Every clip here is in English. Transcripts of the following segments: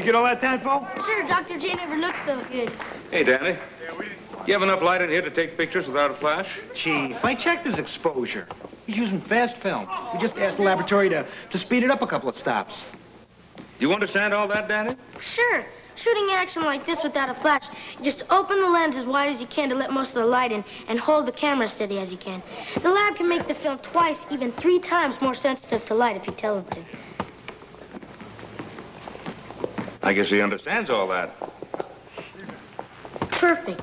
get all that, Tadpole? Sure, Dr. J never looked so good. Hey, Danny. You have enough light in here to take pictures without a flash? Chief, I checked his exposure. He's using fast film. We just asked the laboratory to speed it up a couple of stops. You understand all that, Danny? Sure. Shooting action like this without a flash, you just open the lens as wide as you can to let most of the light in and hold the camera steady as you can. The lab can make the film twice, even 3 times more sensitive to light if you tell them to. I guess he understands all that. Perfect.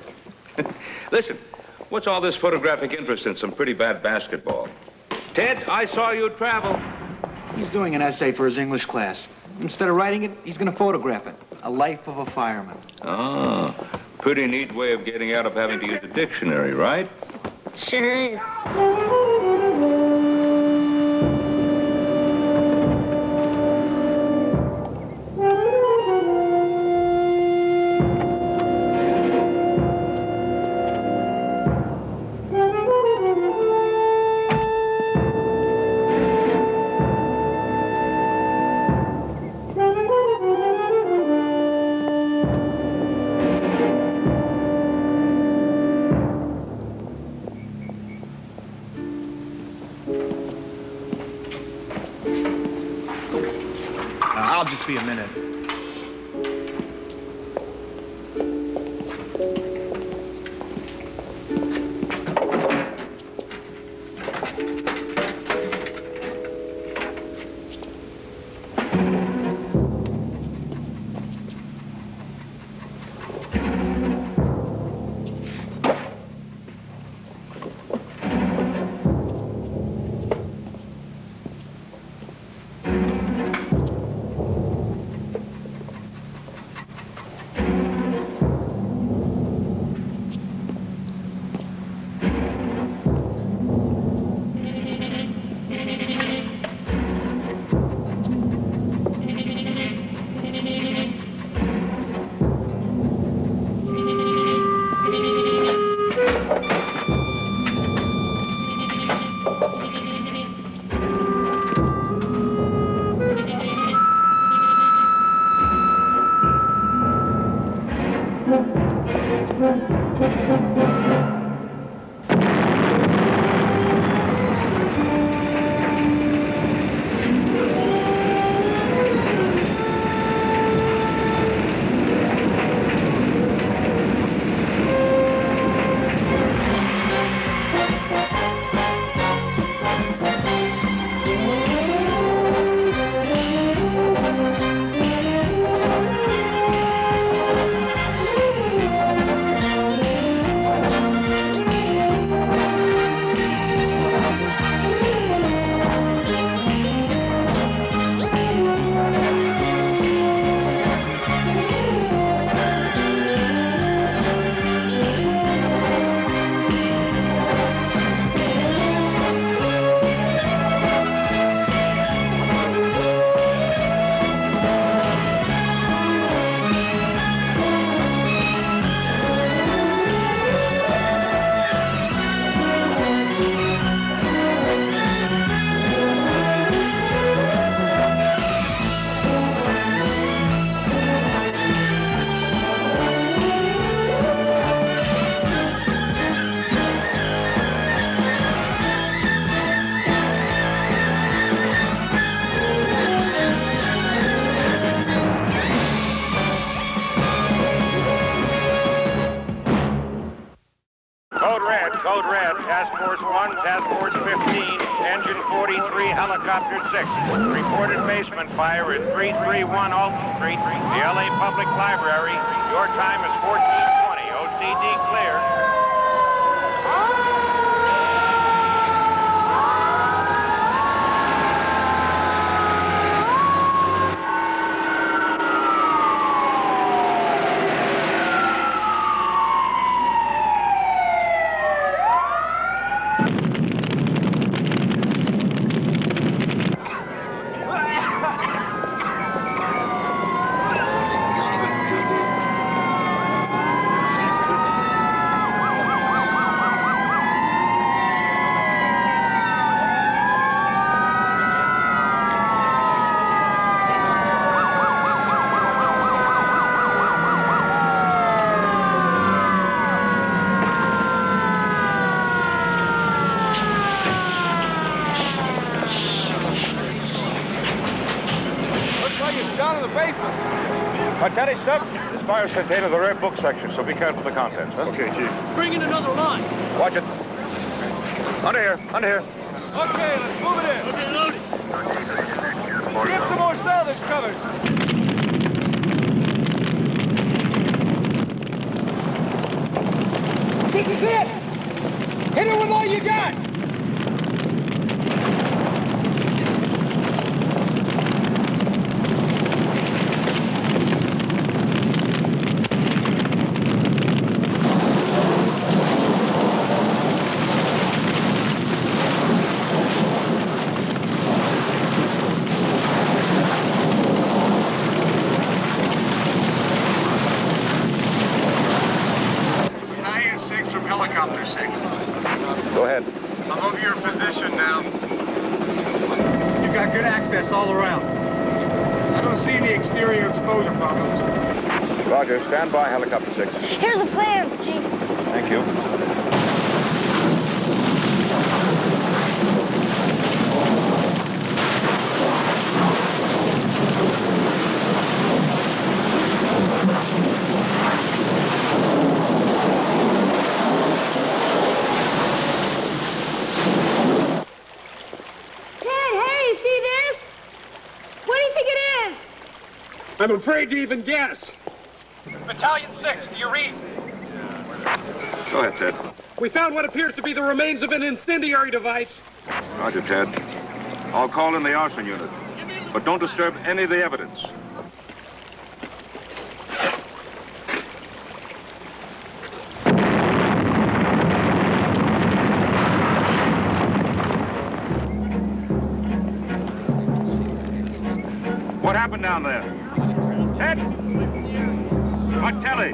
Listen, what's all this photographic interest in some pretty bad basketball? Ted, I saw you travel. He's doing an essay for his English class. Instead of writing it, he's going to photograph it. A life of a fireman. Oh, pretty neat way of getting out of having to use a dictionary, right? Sure is. I'll just be a minute. Code Red, Task Force 1, Task Force 15, Engine 43, Helicopter 6. Reported basement fire at 331 Alton Street, the LA Public Library. Your time is 14:20. OCD clear. Teddy, step. This fire's contained in the rear book section, so be careful of the contents, huh? Okay, Chief. Bring in another line. Watch it. Under here, under here. Okay, let's move it in. Okay, load it. Get some more salvage covers. This is it. Hit it with all you got. Helicopter 6. Go ahead. I'm over your position now. You've got good access all around. I don't see any exterior exposure problems. Roger, stand by, helicopter 6. Here's the plans, Chief. Thank you. I'm afraid to even guess. Battalion 6, do you read? Go ahead, Ted. We found what appears to be the remains of an incendiary device. Roger, Ted. I'll call in the arson unit. But don't disturb any of the evidence. What happened down there? Ted? What, Telly?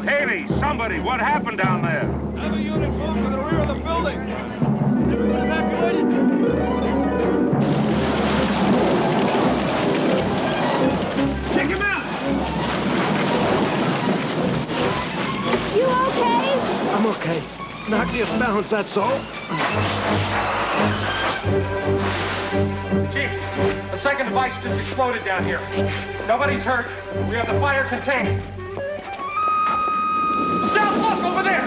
Haley, somebody, what happened down there? Have a unit move to the rear of the building. Everyone evacuated? Check him out. You okay? I'm okay. Knocked me off balance, that's all. Chief, the second device just exploded down here. Nobody's hurt. We have the fire contained. Stop! Look over there!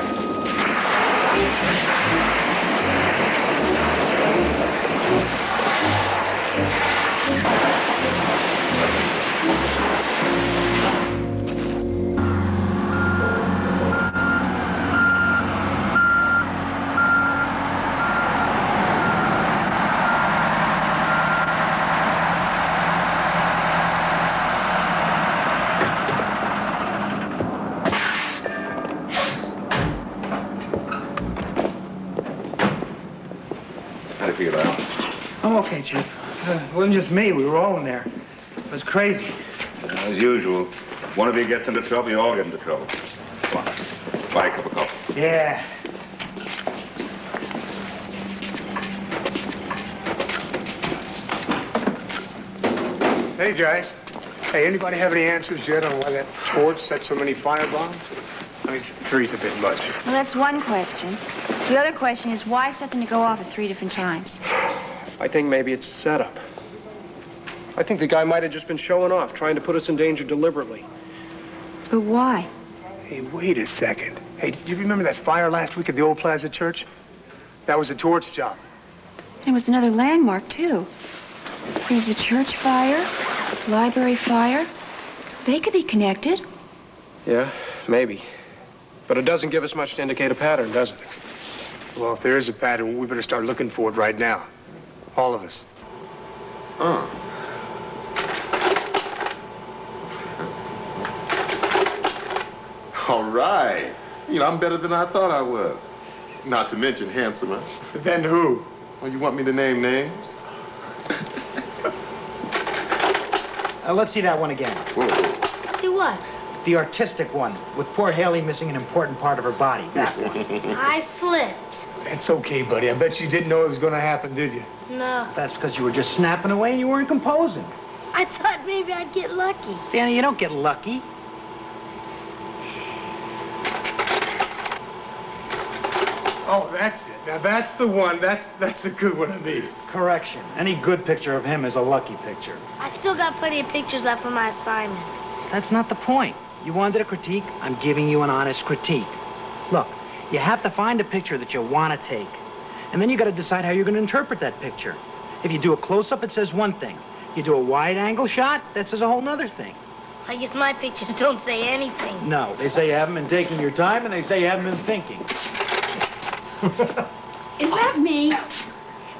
How do you feel, Al? I'm okay, Chief. It wasn't just me. We were all in there. It was crazy. As usual, one of you gets into trouble, you all get into trouble. Come on, buy a cup of coffee. Yeah. Hey, Jace. Hey, anybody have any answers yet on why that torch set so many firebombs? I mean, three's a bit much. Well, that's one question. The other question is why set them to go off at 3 different times? I think maybe it's a setup. I think the guy might have just been showing off, trying to put us in danger deliberately. But why? Hey, wait a second. Hey, did you remember that fire last week at the old Plaza Church? That was a torch job. It was another landmark, too. There's the church fire, the library fire. They could be connected. Yeah, maybe. But it doesn't give us much to indicate a pattern, does it? Well, if there is a pattern, we better start looking for it right now. All of us. All right. You know, I'm better than I thought I was. Not to mention handsomer. Then who? Well, you want me to name names? Let's see that one again. Whoa. See what? The artistic one, with poor Haley missing an important part of her body. That one. I slipped. It's okay, buddy. I bet you didn't know it was going to happen, did you? No. That's because you were just snapping away and you weren't composing. I thought maybe I'd get lucky. Danny, you don't get lucky. Oh, that's it. Now, that's the one. That's a good one of these. Correction. Any good picture of him is a lucky picture. I still got plenty of pictures left for my assignment. That's not the point. You wanted a critique? I'm giving you an honest critique. Look, you have to find a picture that you want to take. And then you got to decide how you're going to interpret that picture. If you do a close-up, it says one thing. You do a wide-angle shot, that says a whole nother thing. I guess my pictures don't say anything. No, they say you haven't been taking your time, and they say you haven't been thinking. Is that me?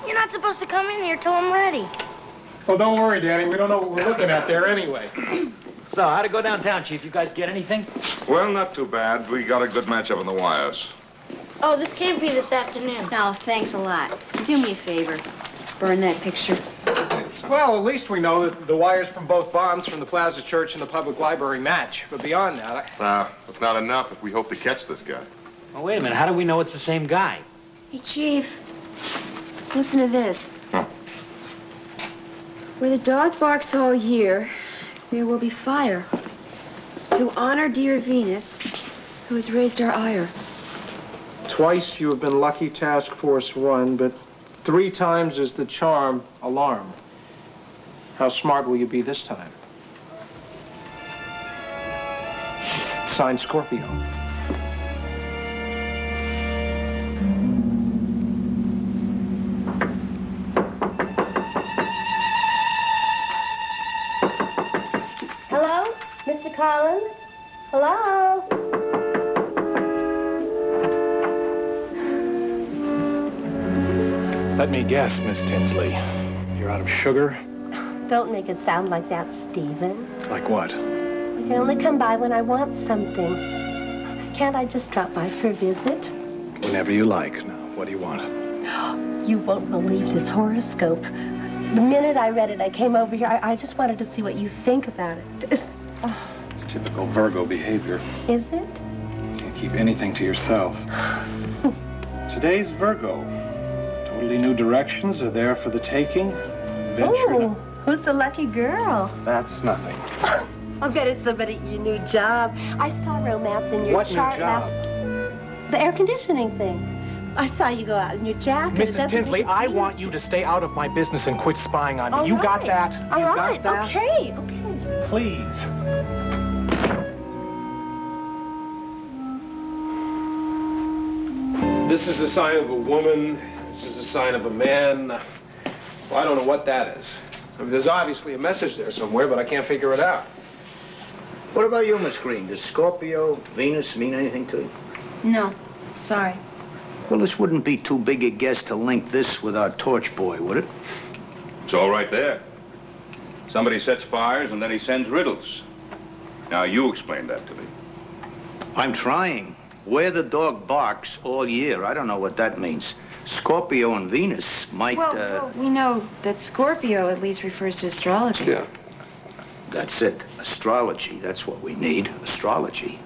You're not supposed to come in here till I'm ready. Well, don't worry, Danny. We don't know what we're looking at there anyway. So, how'd it go downtown, Chief? You guys get anything? Well, not too bad. We got a good matchup on the wires. Oh, this can't be this afternoon. No, thanks a lot. Do me a favor. Burn that picture. Well, at least we know that the wires from both bombs from the Plaza Church and the public library match. But beyond that, That's not enough if we hope to catch this guy. Well, wait a minute. How do we know it's the same guy? Hey, Chief. Listen to this. Where the dog barks all year, there will be fire. To honor dear Venus, who has raised our ire. twice you have been lucky, Task Force 1, but 3 times is the charm alarm. How smart will you be this time? Signed, Scorpio. Hello? Mr. Collins? Hello? Let me guess, Miss Tinsley. You're out of sugar? Don't make it sound like that, Stephen. Like what? I can only come by when I want something. Can't I just drop by for a visit? Whenever you like. Now, what do you want? You won't believe this horoscope. The minute I read it, I came over here. I just wanted to see what you think about it. It's typical Virgo behavior. Is it? You can't keep anything to yourself. Today's Virgo. Totally new directions are there for the taking. Venture. Oh, who's the lucky girl? That's nothing. I bet it's somebody at your new job. I saw romance in your What new chart job? The air conditioning thing. I saw you go out in your jacket. It Mrs. doesn't Tinsley, make I sense. want you to stay out of my business and quit spying on me. All You got right. that? All You right. got that? Okay. Okay. Please. This is a sign of a woman. This is a sign of a man. Well, I don't know what that is. I mean, there's obviously a message there somewhere, but I can't figure it out. What about you, Miss Green? Does Scorpio, Venus mean anything to you? No, sorry. Well, this wouldn't be too big a guess to link this with our torch boy, would it? It's all right there. Somebody sets fires and then he sends riddles. Now you explain that to me. I'm trying. Where the dog barks all year. I don't know what that means. Scorpio and Venus might, Well, we know that Scorpio at least refers to astrology. Yeah. That's it. Astrology. That's what we need. Astrology.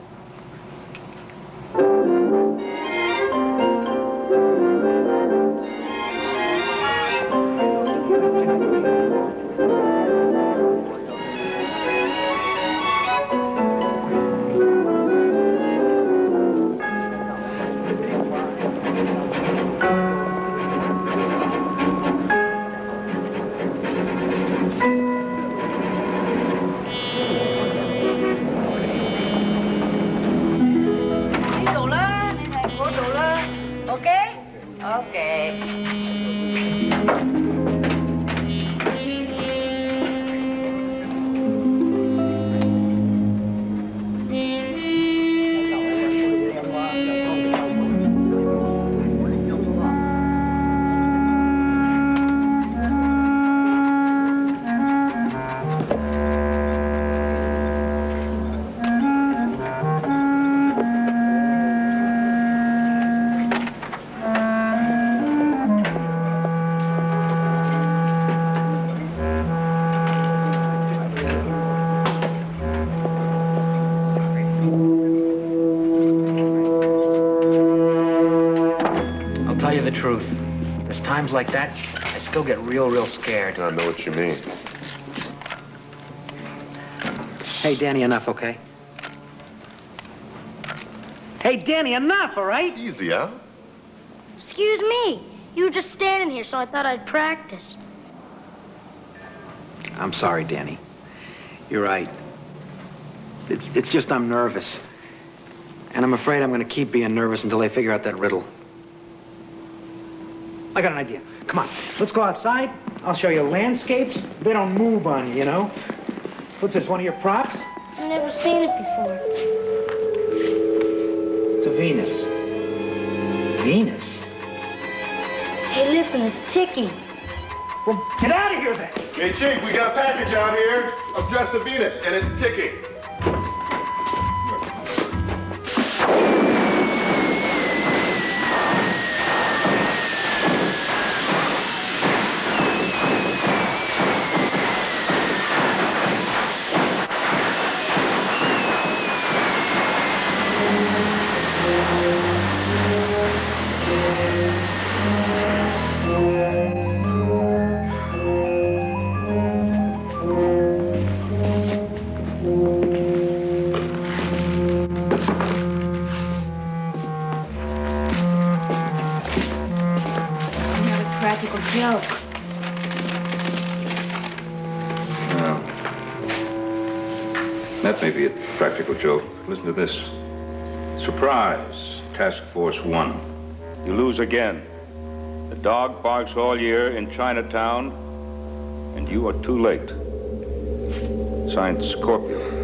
Times like that, I still get real scared. I know what you mean. Hey, Danny, enough, okay? Hey, Danny, enough, all right? Easy, huh? Excuse me. You were just standing here, so I thought I'd practice. I'm sorry, Danny. You're right. It's just I'm nervous. And I'm afraid I'm going to keep being nervous until they figure out that riddle. I got an idea. Come on, let's go outside. I'll show you landscapes. They don't move on you, you know? What's this, one of your props? I've never seen it before. It's a Venus. Venus? Hey, listen, it's ticking. Well, get out of here then. Hey, Chief, we got a package out here addressed to Venus, and it's ticking. Practical joke. Well, that may be a practical joke. Listen to this. Surprise, Task Force 1. You lose again. The dog barks all year in Chinatown, and you are too late. Signed, Scorpio.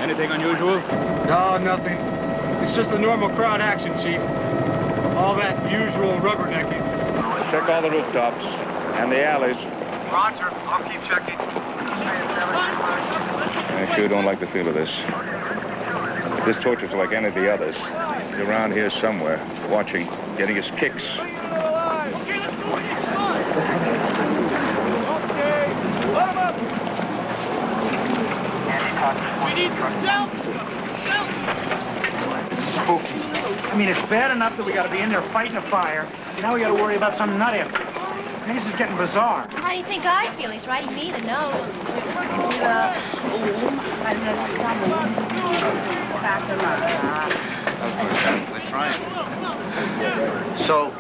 Anything unusual? No, nothing. It's just the normal crowd action, Chief. All that usual rubbernecking. Check all the rooftops and the alleys. Roger. I'll keep checking. I sure don't like the feel of this. If this torture's like any of the others, he's around here somewhere, watching, getting his kicks. We need some help! Spooky. I mean, it's bad enough that we got to be in there fighting a fire. Now we got to worry about some nut after. I mean, this is getting bizarre. How do you think I feel? He's writing me the note. We're trying. So,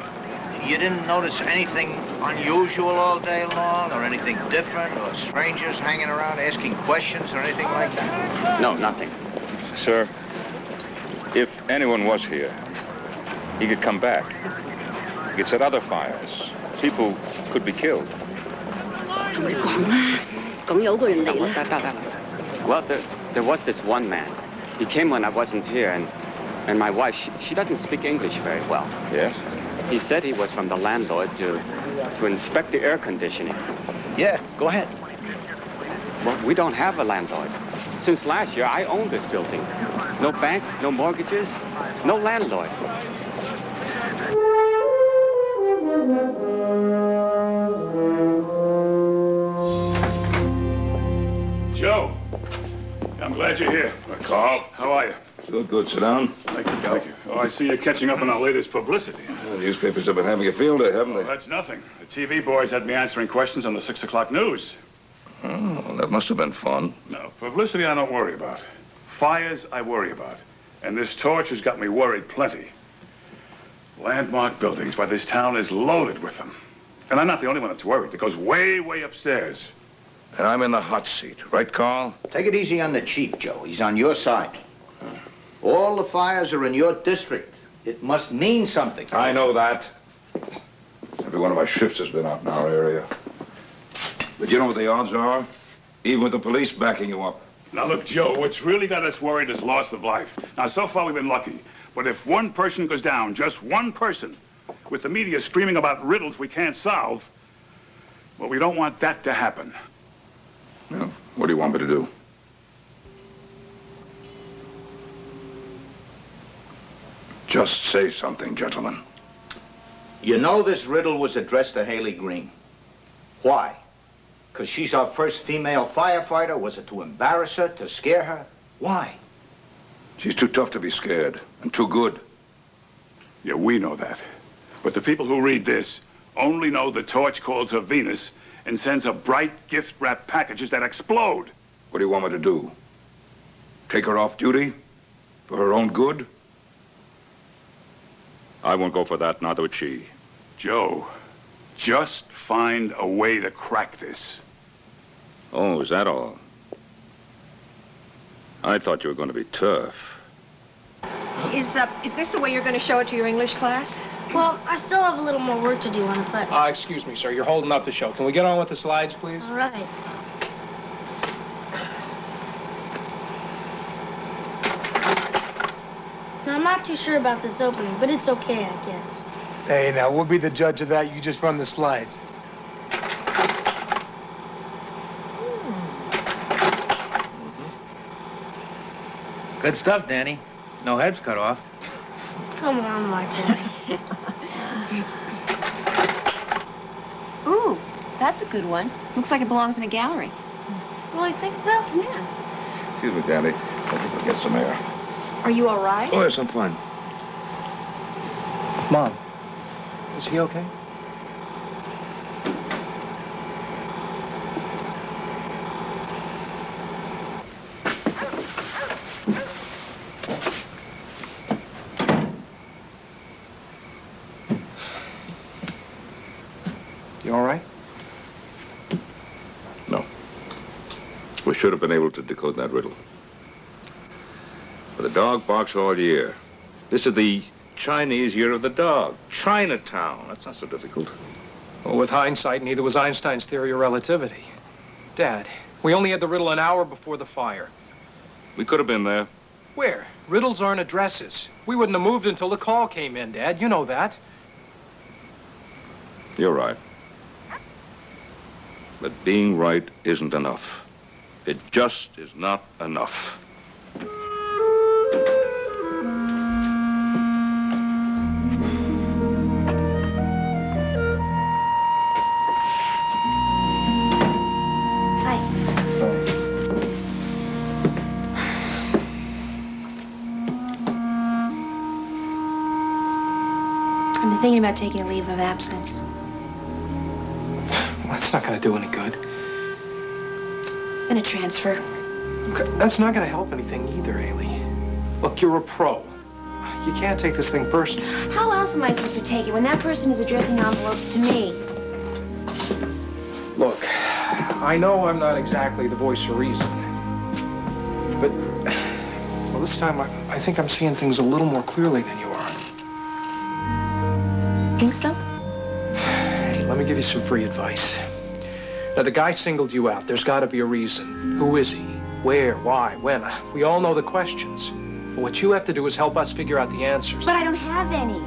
you didn't notice anything unusual all day long, or anything different, or strangers hanging around asking questions, or anything like that? No, nothing. Sir, if anyone was here, he could come back. He could set other fires. People could be killed. Well, there was this one man. He came when I wasn't here, and my wife, she doesn't speak English very well. Yes? He said he was from the landlord to inspect the air conditioning. Yeah, go ahead. Well, we don't have a landlord. Since last year, I own this building. No bank, no mortgages, no landlord. Joe, I'm glad you're here. Carl. How are you? Good, good. Sit down. Thank you, thank you. Oh, I see you're catching up on our latest publicity. The newspapers have been having a field day, haven't they? Well, that's nothing. The TV boys had me answering questions on the 6 o'clock news. Oh, well, that must have been fun. No, publicity I don't worry about. Fires I worry about. And this torch has got me worried plenty. Landmark buildings, why this town is loaded with them. And I'm not the only one that's worried. It goes way, way upstairs. And I'm in the hot seat, right, Carl? Take it easy on the chief, Joe. He's on your side. All the fires are in your district. It must mean something. I know that. Every one of my shifts has been out in our area. But you know what the odds are? Even with the police backing you up. Now, look, Joe, what's really got us worried is loss of life. Now, so far we've been lucky. But if one person goes down, just one person, with the media screaming about riddles we can't solve, well, we don't want that to happen. Well, what do you want me to do? Just say something, gentlemen. You know this riddle was addressed to Haley Green. Why? Because she's our first female firefighter? Was it to embarrass her, to scare her? Why? She's too tough to be scared, and too good. Yeah, we know that. But the people who read this only know the torch calls her Venus and sends her bright gift-wrapped packages that explode. What do you want me to do? Take her off duty? For her own good? I won't go for that, neither would she. Joe, just find a way to crack this. Oh, is that all? I thought you were going to be tough. Is this the way you're going to show it to your English class? Well, I still have a little more work to do on it, but... Excuse me, sir. You're holding up the show. Can we get on with the slides, please? All right. Now, I'm not too sure about this opening, but it's okay, I guess. Hey, now, we'll be the judge of that. You just run the slides. Good stuff, Danny. No heads cut off. Come on, Martin. Ooh, that's a good one. Looks like it belongs in a gallery. Really think so? Yeah. Excuse me, Danny. I think I'll get some air. Are you all right? Oh, yes, I'm fine. Mom, is he okay? You all right? No. We should have been able to decode that riddle. But the dog barks all year. This is the Chinese year of the dog. Chinatown. That's not so difficult. Well, with hindsight, neither was Einstein's theory of relativity. Dad, we only had the riddle an hour before the fire. We could have been there. Where? Riddles aren't addresses. We wouldn't have moved until the call came in, Dad. You know that. You're right. But being right isn't enough. It just is not enough. I've been thinking about taking a leave of absence. Well, that's not going to do any good. I'm going to transfer. That's not going to help anything either, Haley. Look, you're a pro. You can't take this thing personally. How else am I supposed to take it when that person is addressing envelopes to me? Look, I know I'm not exactly the voice of reason. But, well, this time I think I'm seeing things a little more clearly than you are. Think so? Let me give you some free advice. Now, the guy singled you out. There's got to be a reason. Who is he? Where? Why? When? We all know the questions. But what you have to do is help us figure out the answers. But I don't have any.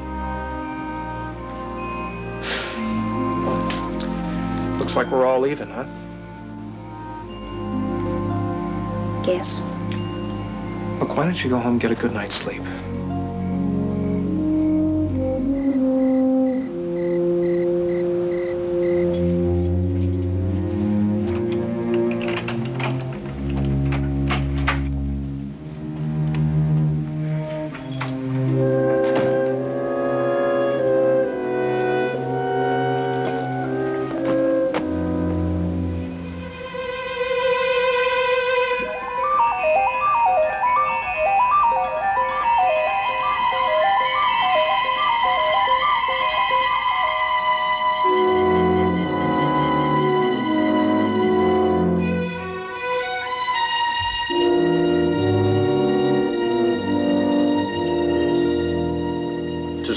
Looks like we're all even, huh? Guess. Look, why don't you go home and get a good night's sleep?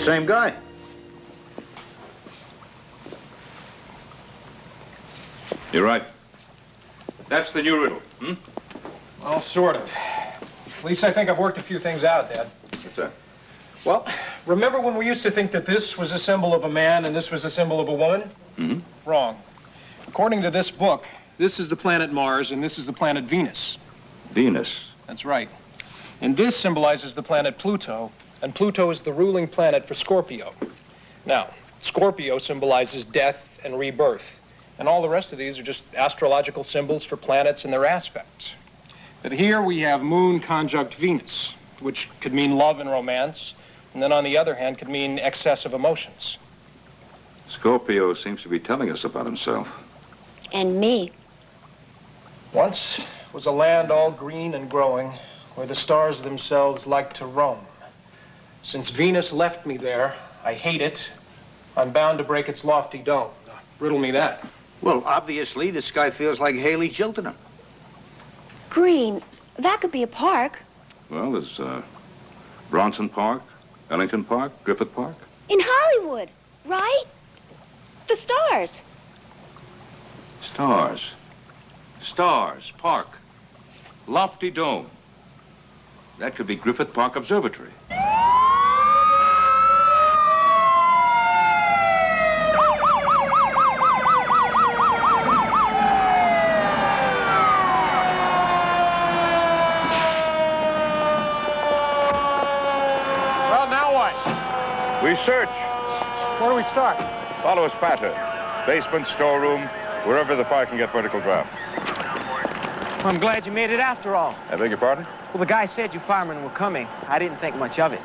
Same guy. You're right. That's the new riddle, hmm? Well, sort of. At least I think I've worked a few things out, Dad. What's that? Well, remember when we used to think that this was a symbol of a man and this was a symbol of a woman? Mm-hmm. Wrong. According to this book, this is the planet Mars and this is the planet Venus. Venus? That's right. And this symbolizes the planet Pluto, and Pluto is the ruling planet for Scorpio. Now, Scorpio symbolizes death and rebirth, and all the rest of these are just astrological symbols for planets and their aspects. But here we have Moon conjunct Venus, which could mean love and romance, and then on the other hand could mean excess of emotions. Scorpio seems to be telling us about himself. And me. Once was a land all green and growing, where the stars themselves like to roam. Since Venus left me there, I hate it. I'm bound to break its lofty dome. Riddle me that. Well, obviously, this guy feels like Haley jilted him. Green, that could be a park. Well, there's Bronson Park, Ellington Park, Griffith Park. In Hollywood, right? The stars. Stars. Stars, Park. Lofty dome. That could be Griffith Park Observatory. Well, now what? We search. Where do we start? Follow us, Pata. Basement, storeroom, wherever the fire can get vertical draft. Well, I'm glad you made it after all. I beg your pardon? Well, the guy said you firemen were coming. I didn't think much of it.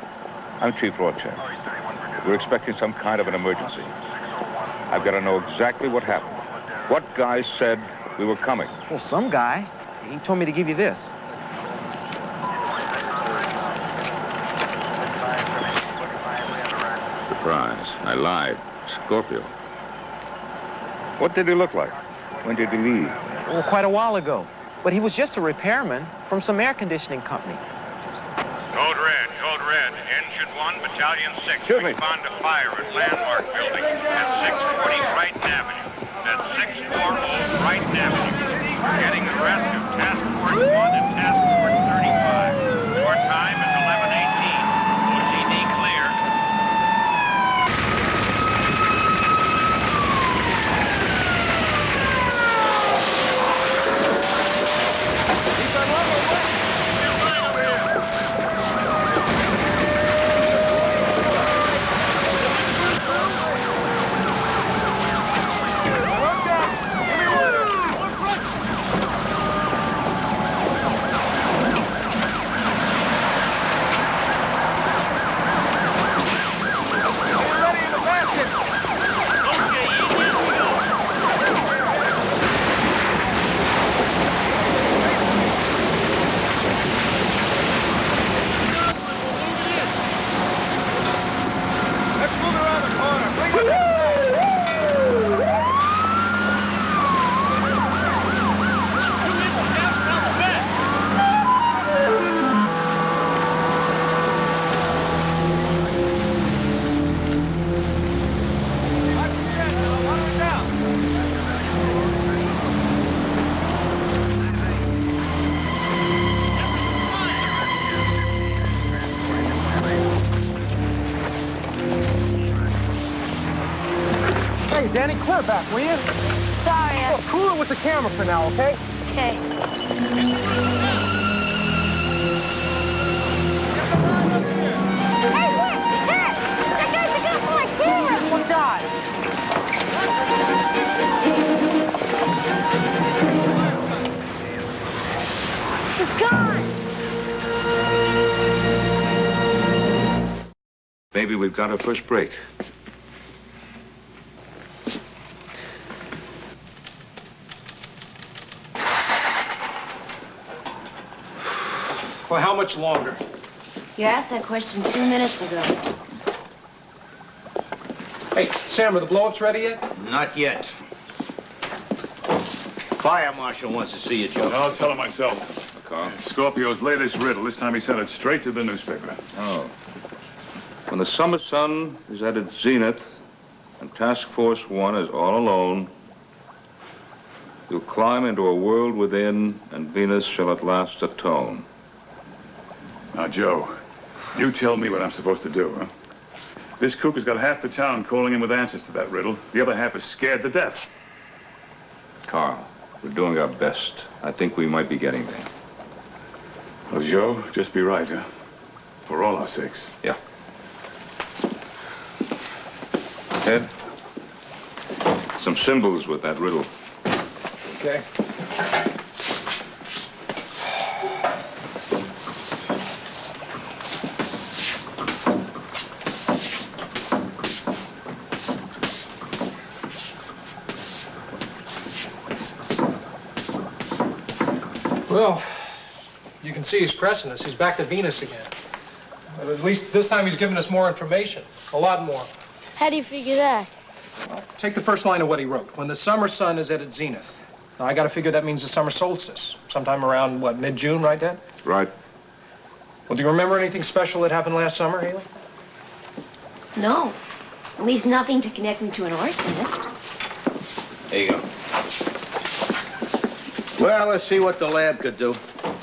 I'm Chief Rorschach. We're expecting some kind of an emergency. I've got to know exactly what happened. What guy said we were coming? Well, some guy. He told me to give you this. Surprise. I lied. Scorpio. What did he look like? When did he leave? Well, quite a while ago. But he was just a repairman from some air conditioning company. Code red. Engine 1, Battalion 6. Excuse me. Respond to fire at Landmark Building at 640 Brighton Avenue. At 640 Brighton Avenue. Getting the rest of Task Force 1 and Task Force 35. Your time is 11:18. OCD clear. Hey, Danny, clear back, will you? Sorry, Look, cool it with the camera for now, okay? Okay. Hey, look! Ted! That guy's the guy from my camera! What guy? He's gone! Maybe we've got our first break. Well, how much longer? You asked that question 2 minutes ago. Hey, Sam, are the blow-ups ready yet? Not yet. Fire Marshal wants to see you, Joe. I'll tell him myself. Carl? Scorpio's latest riddle. This time he sent it straight to the newspaper. Oh. When the summer sun is at its zenith and Task Force 1 is all alone, You'll climb into a world within, and Venus shall at last atone. Now, Joe, you tell me what I'm supposed to do, huh? This kook has got half the town calling in with answers to that riddle. The other half is scared to death. Carl, we're doing our best. I think we might be getting there. Well, Joe, just be right, huh? For all our sakes. Yeah. Ted, some symbols with that riddle. Okay. Well, you can see he's pressing us. He's back to Venus again. But at least this time he's giving us more information. A lot more. How do you figure that? Well, take the first line of what he wrote. When the summer sun is at its zenith. Now, I got to figure that means the summer solstice. Sometime around, what, mid-June, right, Dad? Right. Well, do you remember anything special that happened last summer, Haley? No. At least nothing to connect me to an arsonist. There you go. Well, let's see what the lab could do.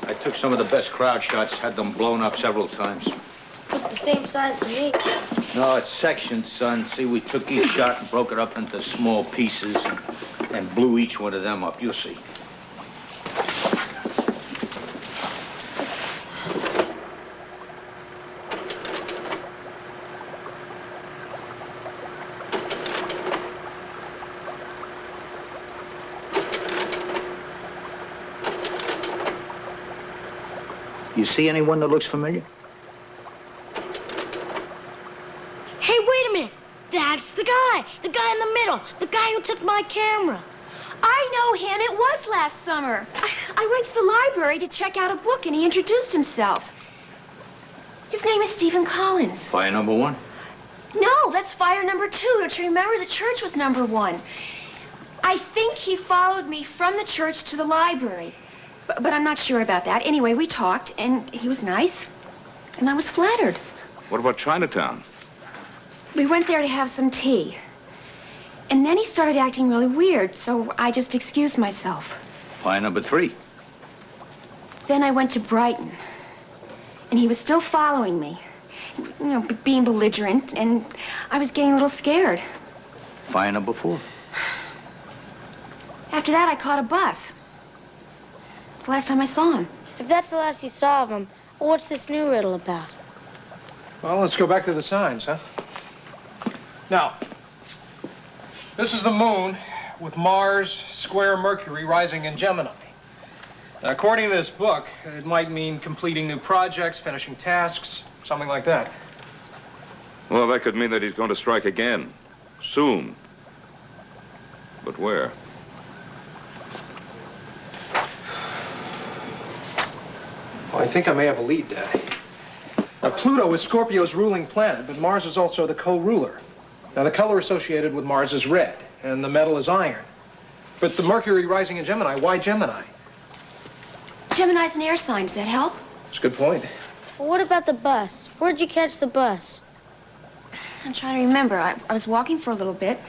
I took some of the best crowd shots, had them blown up several times. Look the same size to me. No, it's sectioned, son. See, we took each shot and broke it up into small pieces and blew each one of them up. You'll see. You see anyone that looks familiar? Hey, wait a minute. That's the guy. The guy in the middle. The guy who took my camera. I know him. It was last summer. I went to the library to check out a book, and he introduced himself. His name is Stephen Collins. Fire number one? No, that's fire number 2. Don't you remember? The church was number 1. I think he followed me from the church to the library. But I'm not sure about that. Anyway, we talked, and he was nice, and I was flattered. What about Chinatown? We went there to have some tea. And then he started acting really weird, so I just excused myself. Fire number 3? Then I went to Brighton, and he was still following me. You know, being belligerent, and I was getting a little scared. Fire number 4? After that, I caught a bus. It's the last time I saw him. If that's the last you saw of him, what's this new riddle about? Well, let's go back to the signs, huh? Now, this is the moon with Mars, square Mercury, rising in Gemini. Now, according to this book, it might mean completing new projects, finishing tasks, something like that. Well, that could mean that he's going to strike again. Soon. But where? Well, I think I may have a lead, Daddy. Now, Pluto is Scorpio's ruling planet, but Mars is also the co-ruler. Now, the color associated with Mars is red, and the metal is iron. But the Mercury rising in Gemini, why Gemini? Gemini's an air sign. Does that help? That's a good point. Well, what about the bus? Where'd you catch the bus? I'm trying to remember. I was walking for a little bit,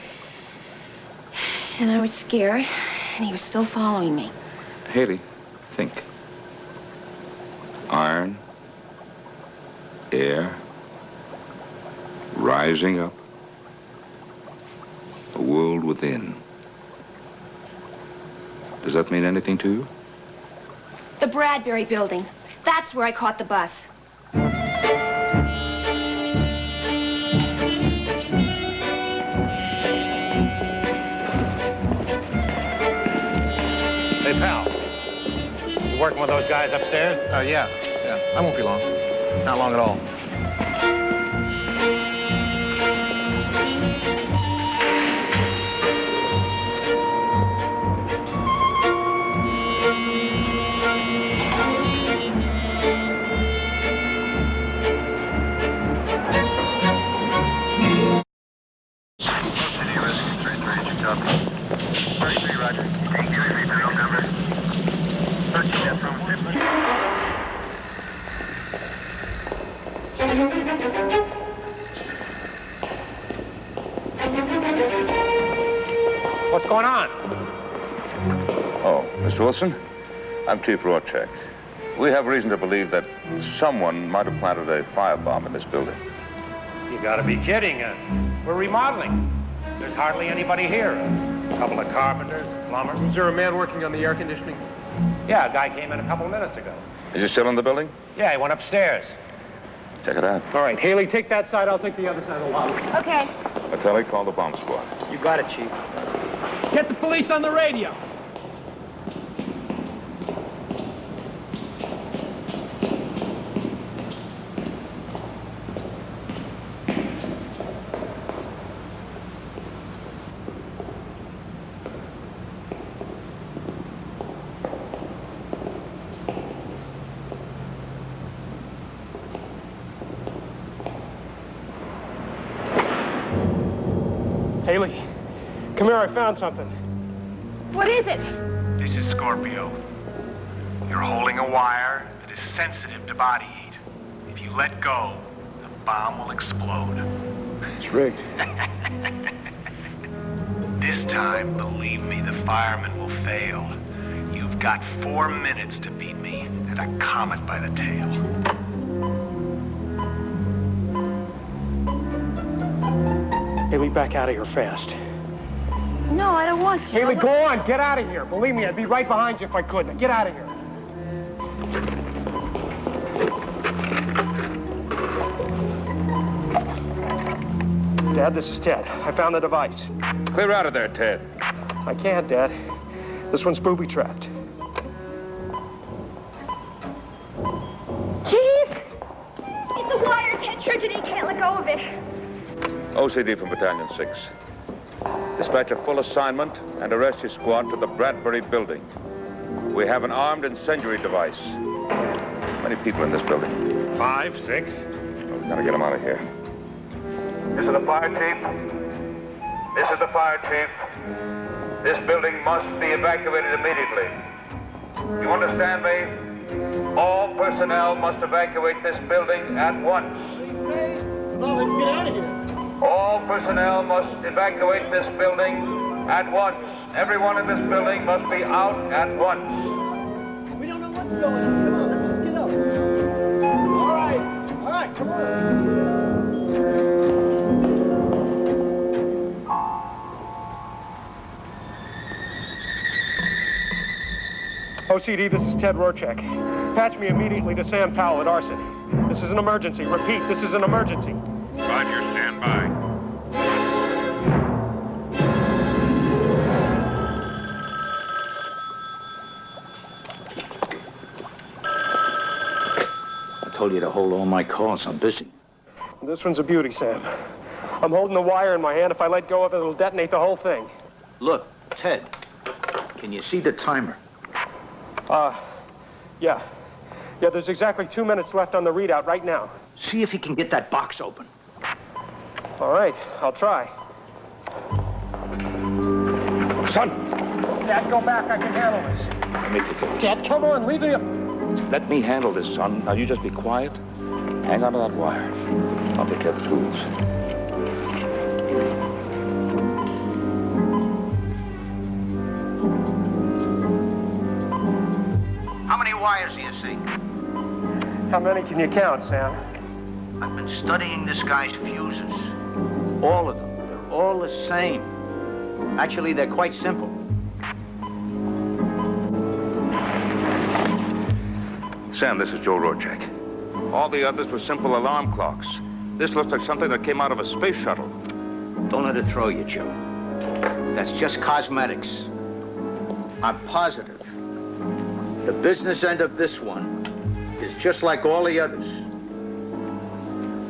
and I was scared, and he was still following me. Haley, think. Iron, air, rising up, a world within. Does that mean anything to you? The Bradbury building. That's where I caught the bus. Hey, pal. You working with those guys upstairs? Yeah. I won't be long. Not long at all. Mr. Wilson, I'm Chief Rorschach. We have reason to believe that someone might have planted a firebomb in this building. You gotta be kidding. We're remodeling. There's hardly anybody here. A couple of carpenters, plumbers. Is there a man working on the air conditioning? Yeah, a guy came in a couple of minutes ago. Is he still in the building? Yeah, he went upstairs. Check it out. All right, Haley, take that side. I'll take the other side of the lobby. Okay. Vitelli, call the bomb squad. You got it, Chief. Get the police on the radio. Haley, come here, I found something. What is it? This is Scorpio. You're holding a wire that is sensitive to body heat. If you let go, the bomb will explode. It's rigged. This time, believe me, the firemen will fail. You've got 4 minutes to beat me and a comet by the tail. Haley, back out of here fast. No, I don't want to. Haley, go on. Get out of here. Believe me, I'd be right behind you if I could. Now, get out of here. Dad, this is Ted. I found the device. Clear out of there, Ted. I can't, Dad. This one's booby-trapped. Chief! It's a wire, Ted Trigedy can't let go of it. OCD from Battalion 6. Dispatch a full assignment and a rescue squad to the Bradbury building. We have an armed incendiary device. How many people in this building? 5, 6. Well, we gotta get them out of here. This is the fire chief. This is the fire chief. This building must be evacuated immediately. You understand me? All personnel must evacuate this building at once. Well, let's get out of here. All personnel must evacuate this building at once. Everyone in this building must be out at once. We don't know what's going on. Come on, let's just get up. All right, come on. OCD, this is Ted Rorschach. Patch me immediately to Sam Powell at Arson. This is an emergency. Repeat, this is an emergency. Roger, stand by. I told you to hold all my calls. I'm busy. This one's a beauty, Sam. I'm holding the wire in my hand. If I let go of it, it'll detonate the whole thing. Look, Ted, can you see the timer? Yeah. Yeah, there's exactly 2 minutes left on the readout right now. See if you can get that box open. All right, I'll try. Son! Dad, go back. I can handle this. Let me take it. Dad, come on. Leave me up. Let me handle this, son. Now, you just be quiet. Hang on to that wire. I'll take care of the tools. How many wires do you see? How many can you count, Sam? I've been studying this guy's fuses. All of them. They're all the same. Actually, they're quite simple. Sam, this is Joe Rorschach. All the others were simple alarm clocks. This looks like something that came out of a space shuttle. Don't let it throw you, Joe. That's just cosmetics. I'm positive. The business end of this one is just like all the others.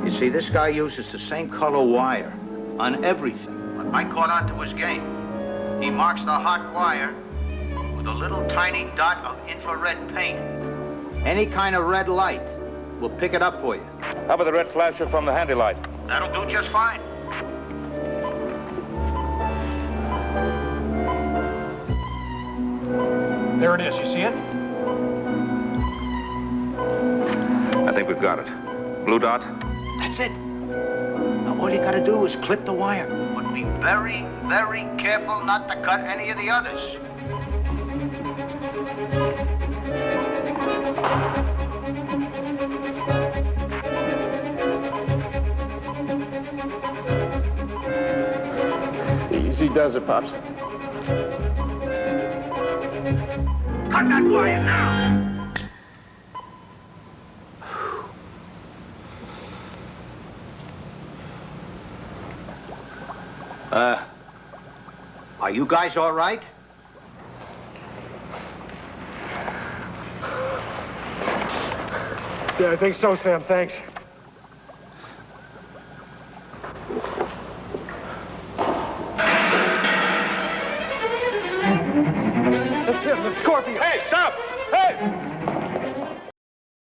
You see, this guy uses the same color wire on everything. I caught on to his game. He marks the hot wire with a little tiny dot of infrared paint. Any kind of red light will pick it up for you. How about the red flasher from the handy light? That'll do just fine. There it is. You see it? I think we've got it. Blue dot? That's it. Now, all you gotta do is clip the wire. But be very, very careful not to cut any of the others. he does it, Pops. Cut that wire now! Are you guys all right? Yeah, I think so, Sam. Thanks. That's him, the Scorpion. Hey, stop! Hey!